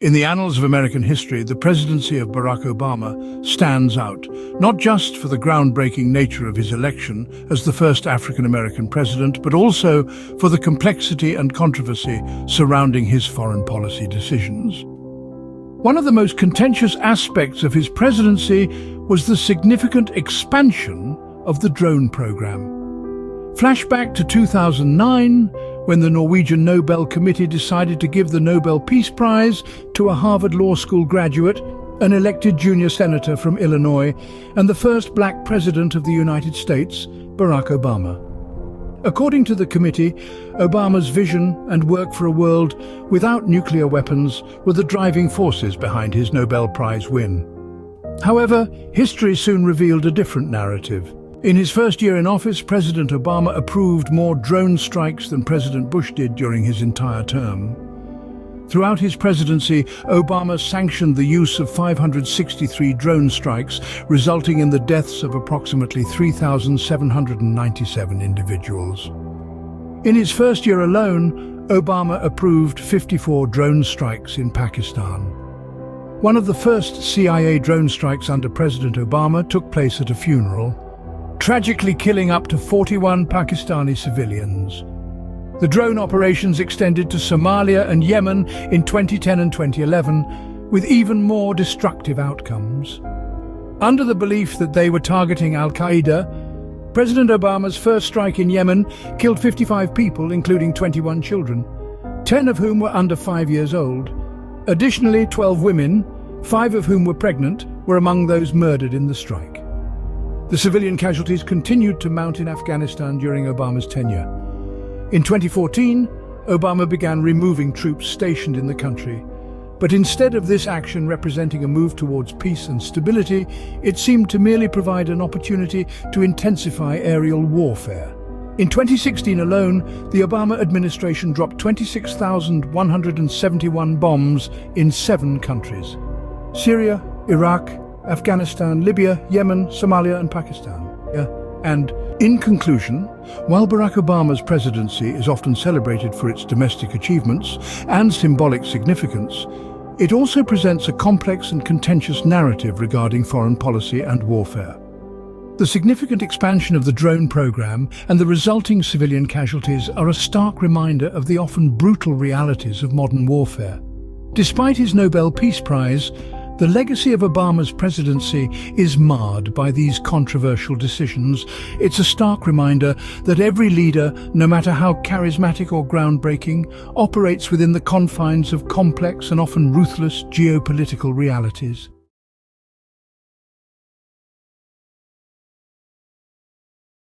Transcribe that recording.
In the annals of American history, the presidency of Barack Obama stands out, not just for the groundbreaking nature of his election as the first African-American president, but also for the complexity and controversy surrounding his foreign policy decisions. One of the most contentious aspects of his presidency was the significant expansion of the drone program. Flashback to 2009, when the Norwegian Nobel Committee decided to give the Nobel Peace Prize to a Harvard Law School graduate, an elected junior senator from Illinois, and the first black president of the United States, Barack Obama. According to the committee, Obama's vision and work for a world without nuclear weapons were the driving forces behind his Nobel Prize win. However, history soon revealed a different narrative. In his first year in office, President Obama approved more drone strikes than President Bush did during his entire term. Throughout his presidency, Obama sanctioned the use of 563 drone strikes, resulting in the deaths of approximately 3,797 individuals. In his first year alone, Obama approved 54 drone strikes in Pakistan. One of the first CIA drone strikes under President Obama took place at a funeral, tragically killing up to 41 Pakistani civilians. The drone operations extended to Somalia and Yemen in 2010 and 2011, with even more destructive outcomes. Under the belief that they were targeting Al-Qaeda, President Obama's first strike in Yemen killed 55 people, including 21 children, 10 of whom were under 5 years old. Additionally, 12 women, 5 of whom were pregnant, were among those murdered in the strike. The civilian casualties continued to mount in Afghanistan during Obama's tenure. In 2014, Obama began removing troops stationed in the country. But instead of this action representing a move towards peace and stability, it seemed to merely provide an opportunity to intensify aerial warfare. In 2016 alone, the Obama administration dropped 26,171 bombs in 7 countries: Syria, Iraq, Afghanistan, Libya, Yemen, Somalia, and Pakistan. And in conclusion, while Barack Obama's presidency is often celebrated for its domestic achievements and symbolic significance, it also presents a complex and contentious narrative regarding foreign policy and warfare. The significant expansion of the drone program and the resulting civilian casualties are a stark reminder of the often brutal realities of modern warfare. Despite his Nobel Peace Prize, the legacy of Obama's presidency is marred by these controversial decisions. It's a stark reminder that every leader, no matter how charismatic or groundbreaking, operates within the confines of complex and often ruthless geopolitical realities.